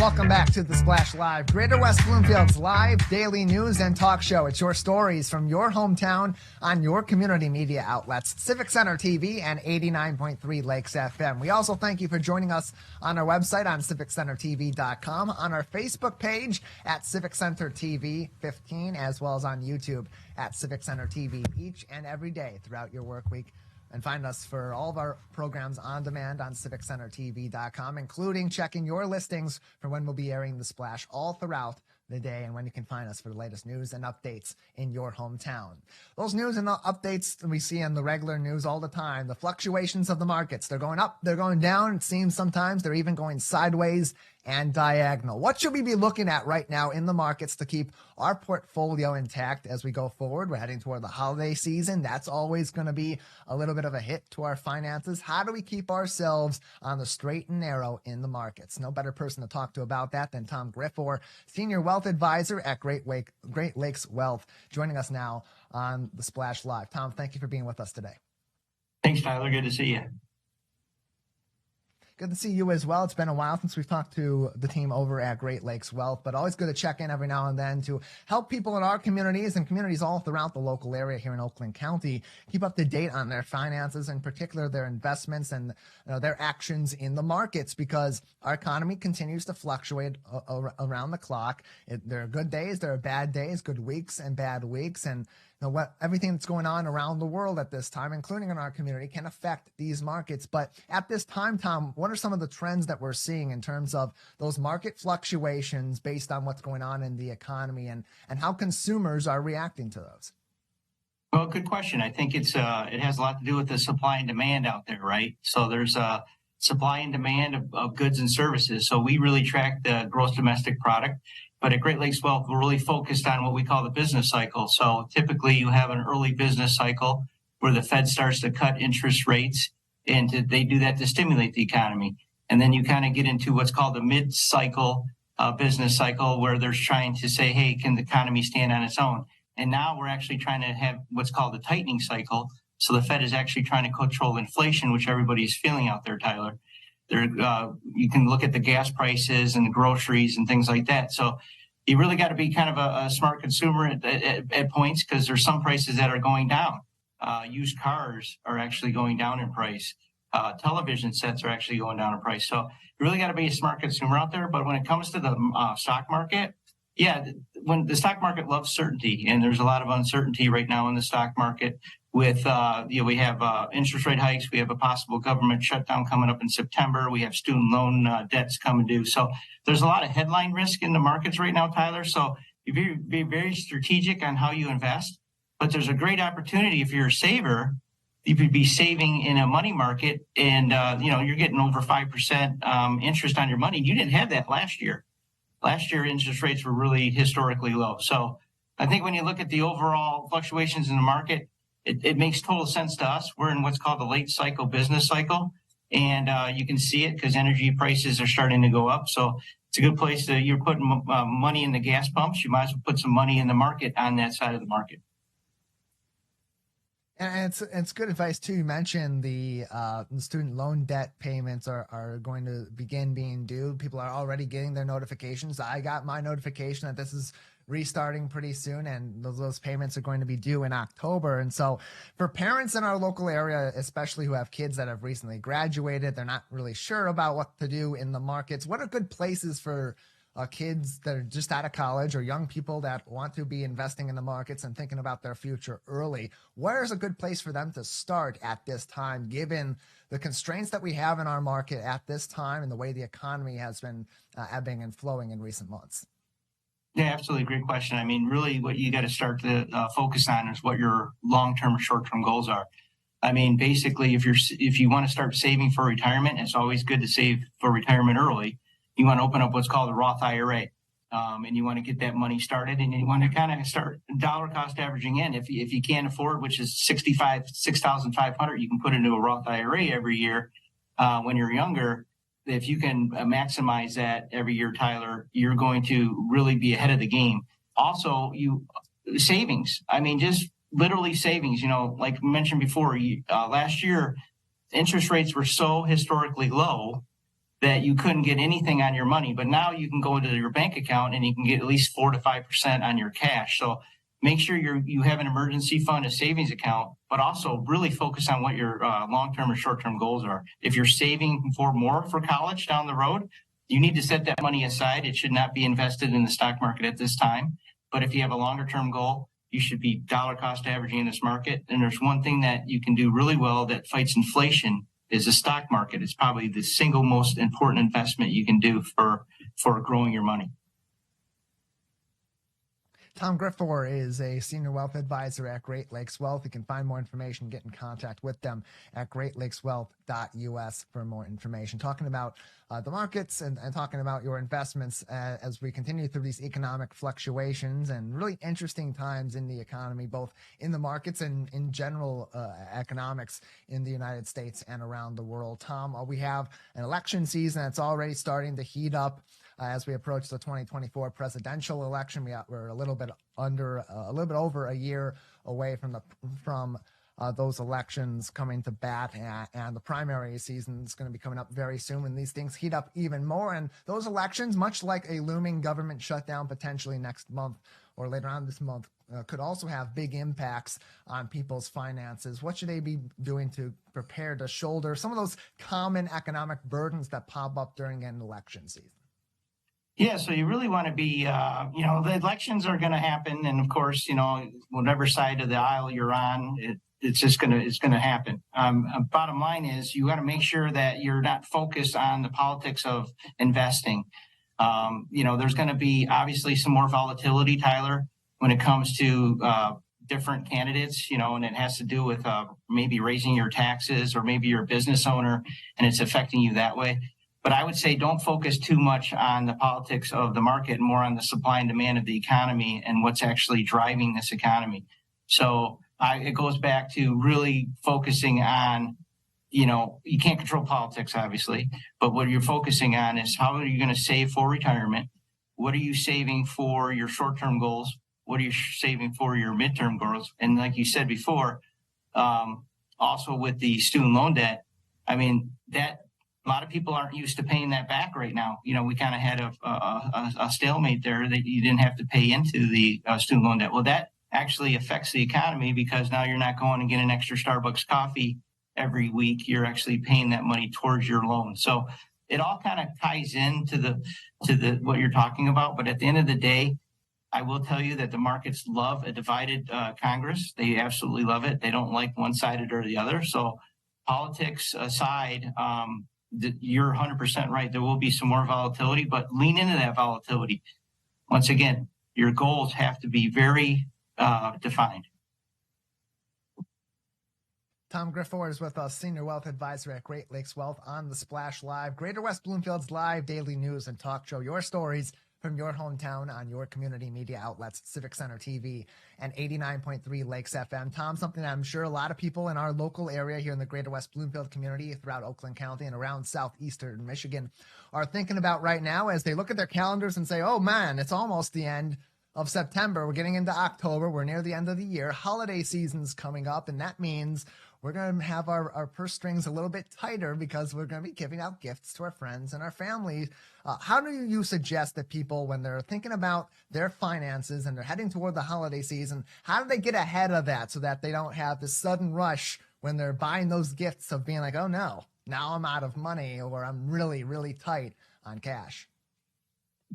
Welcome back to The Splash Live, Greater West Bloomfield's live daily news and talk show. It's your stories from your hometown on your community media outlets, Civic Center TV and 89.3 Lakes FM. We also thank you for joining us on our website on civiccentertv.com, on our Facebook page at Civic Center TV 15, as well as on YouTube at Civic Center TV each and every day throughout your work week. And find us for all of our programs on demand on civiccentertv.com, including checking your listings for when we'll be airing The Splash all throughout the day and when you can find us for the latest news and updates in your hometown. Those news and updates that we see in the regular news all the time, the fluctuations of the markets, they're going up, they're going down. It seems sometimes they're even going sideways and diagonal. What should we be looking at right now in the markets to keep our portfolio intact as we go forward? We're heading toward the holiday season. That's always going to be a little bit of a hit to our finances. How do we keep ourselves on the straight and narrow in the markets? No better person to talk to about that than Tom Griffore, Senior Wealth Advisor at Great Lakes Wealth, joining us now on The Splash Live. Tom, thank you for being with us today. Thanks, Tyler. Good to see you. Good to see you as well. It's been a while since we've talked to the team over at Great Lakes Wealth, but always good to check in every now and then to help people in our communities and communities all throughout the local area here in Oakland County keep up to date on their finances, in particular their investments and their actions in the markets, because our economy continues to fluctuate around the clock. There are good days, there are bad days, good weeks and bad weeks, and everything that's going on around the world at this time, including in our community, can affect these markets. But at this time, Tom, what are some of the trends that we're seeing in terms of those market fluctuations based on what's going on in the economy and how consumers are reacting to those? Well, good question. I think it has a lot to do with the supply and demand out there, right? So there's a supply and demand of goods and services. So we really track the gross domestic product. But at Great Lakes Wealth, we're really focused on what we call the business cycle. So typically you have an early business cycle where the Fed starts to cut interest rates, and they do that to stimulate the economy. And then you kind of get into what's called the mid-cycle business cycle, where they're trying to say, hey, can the economy stand on its own? And now we're actually trying to have what's called the tightening cycle. So the Fed is actually trying to control inflation, which everybody is feeling out there, Tyler. You can look at the gas prices and the groceries and things like that. So you really got to be kind of a smart consumer at points, because there's some prices that are going down. Used cars are actually going down in price. Television sets are actually going down in price. So you really got to be a smart consumer out there. But when it comes to the stock market, when the stock market loves certainty, and there's a lot of uncertainty right now in the stock market. With we have interest rate hikes, we have a possible government shutdown coming up in September. We have student loan debts coming due. So there's a lot of headline risk in the markets right now, Tyler. So you be very strategic on how you invest. But there's a great opportunity if you're a saver. You could be saving in a money market, and you're getting over 5% interest on your money. You didn't have that last year. Last year, interest rates were really historically low. So I think when you look at the overall fluctuations in the market, it makes total sense to us. We're in what's called the late cycle business cycle, and you can see it because energy prices are starting to go up. So it's a good place you're putting money in the gas pumps. You might as well put some money in the market on that side of the market. And it's good advice too. You mentioned the student loan debt payments are going to begin being due. People are already getting their notifications. I got my notification that this is restarting pretty soon, and those payments are going to be due in October. And so for parents in our local area, especially who have kids that have recently graduated, they're not really sure about what to do in the markets. What are good places for kids that are just out of college or young people that want to be investing in the markets and thinking about their future early? Where is a good place for them to start at this time, given the constraints that we have in our market at this time and the way the economy has been ebbing and flowing in recent months? Yeah, absolutely. Great question. I mean, really what you got to start to focus on is what your long-term or short-term goals are. I mean, basically, if you want to start saving for retirement, it's always good to save for retirement early. You want to open up what's called a Roth IRA, and you want to get that money started, and you want to kind of start dollar cost averaging in. If you can't afford, which is $6,500, you can put into a Roth IRA every year when you're younger. If you can maximize that every year, Tyler, you're going to really be ahead of the game. Also, savings. I mean, just literally savings. Like mentioned before, last year, interest rates were so historically low that you couldn't get anything on your money, but now you can go into your bank account and you can get at least 4 to 5% on your cash. So make sure you have an emergency fund, a savings account, but also really focus on what your long-term or short-term goals are. If you're saving for more for college down the road, you need to set that money aside. It should not be invested in the stock market at this time. But if you have a longer-term goal, you should be dollar cost averaging in this market. And there's one thing that you can do really well that fights inflation is the stock market. It's probably the single most important investment you can do for growing your money. Tom Griffore is a senior wealth advisor at Great Lakes Wealth. You can find more information, get in contact with them at greatlakeswealth.us for more information. Talking about the markets and talking about your investments as we continue through these economic fluctuations and really interesting times in the economy, both in the markets and in general economics in the United States and around the world. Tom, we have an election season that's already starting to heat up. As we approach the 2024 presidential election, we're a little bit over a year away from those elections coming to bat, and the primary season is going to be coming up very soon, and these things heat up even more. And those elections, much like a looming government shutdown potentially next month or later on this month, could also have big impacts on people's finances. What should they be doing to prepare to shoulder some of those common economic burdens that pop up during an election season? Yeah, so you really want to be, the elections are going to happen, and of course, whatever side of the aisle you're on, it's going to happen. Bottom line is, you got to make sure that you're not focused on the politics of investing. There's going to be obviously some more volatility, Tyler, when it comes to different candidates, and it has to do with maybe raising your taxes, or maybe you're a business owner and it's affecting you that way. But I would say don't focus too much on the politics of the market, more on the supply and demand of the economy and what's actually driving this economy. So it goes back to really focusing on, you can't control politics, obviously, but what you're focusing on is how are you going to save for retirement? What are you saving for your short-term goals? What are you saving for your midterm goals? And like you said before, also with the student loan debt, that a lot of people aren't used to paying that back right now. We kind of had a stalemate there that you didn't have to pay into the student loan debt. Well, that actually affects the economy because now you're not going and getting an extra Starbucks coffee every week. You're actually paying that money towards your loan. So it all kind of ties into the what you're talking about. But at the end of the day, I will tell you that the markets love a divided Congress. They absolutely love it. They don't like one-sided or the other. So politics aside, you're 100% right. There will be some more volatility, but lean into that volatility. Once again, your goals have to be very defined. Tom Griffore is with us, Senior Wealth Advisor at Great Lakes Wealth on the Splash Live, Greater West Bloomfield's live daily news and talk show. Your stories from your hometown on your community media outlets, Civic Center TV and 89.3 Lakes FM. Tom, something that I'm sure a lot of people in our local area here in the Greater West Bloomfield community throughout Oakland County and around southeastern Michigan are thinking about right now as they look at their calendars and say, oh man, it's almost the end of September. We're getting into October. We're near the end of the year. Holiday season's coming up, and that means we're going to have our purse strings a little bit tighter because we're going to be giving out gifts to our friends and our family. How do you suggest that people, when they're thinking about their finances and they're heading toward the holiday season, how do they get ahead of that so that they don't have this sudden rush when they're buying those gifts of being like, oh no, now I'm out of money or I'm really, really tight on cash?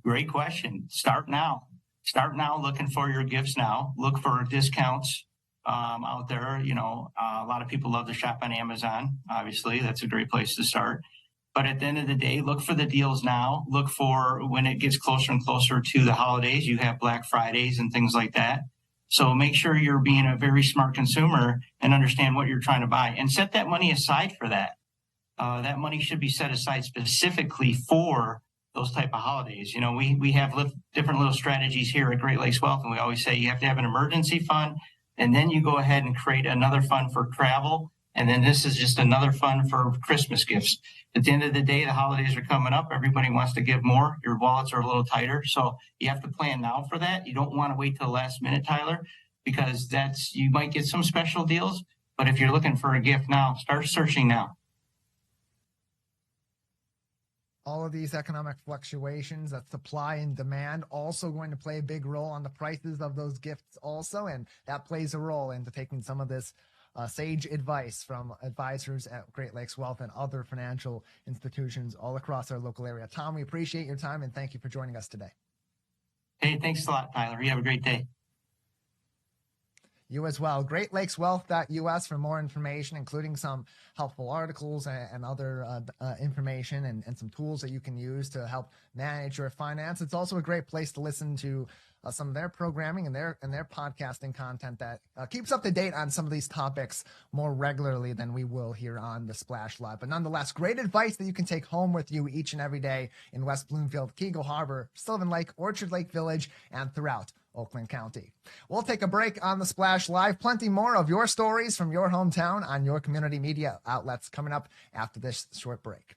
Great question. Start now. Start now looking for your gifts now. Look for discounts out there. A lot of people love to shop on Amazon. Obviously, that's a great place to start. But at the end of the day, look for the deals now. Look for when it gets closer and closer to the holidays. You have Black Fridays and things like that. So make sure you're being a very smart consumer and understand what you're trying to buy and set that money aside for that. That money should be set aside specifically for those type of holidays. We have different little strategies here at Great Lakes Wealth, and we always say you have to have an emergency fund, and then you go ahead and create another fund for travel, and then this is just another fund for Christmas gifts. At the end of the day, the holidays are coming up. Everybody wants to give more. Your wallets are a little tighter, so you have to plan now for that. You don't want to wait till the last minute, Tyler, because you might get some special deals, but if you're looking for a gift now, start searching now. All of these economic fluctuations, that supply and demand, also going to play a big role on the prices of those gifts also, and that plays a role into taking some of this sage advice from advisors at Great Lakes Wealth and other financial institutions all across our local area. Tom, we appreciate your time and thank you for joining us today. Hey, thanks a lot, Tyler. You have a great day. You as well. GreatLakesWealth.us for more information, including some helpful articles and other information and some tools that you can use to help manage your finance. It's also a great place to listen to some of their programming and their podcasting content that keeps up to date on some of these topics more regularly than we will here on the Splash Live. But nonetheless, great advice that you can take home with you each and every day in West Bloomfield, Keego Harbor, Sylvan Lake, Orchard Lake Village, and throughout Oakland County. We'll take a break on the Splash Live. Plenty more of your stories from your hometown on your community media outlets coming up after this short break.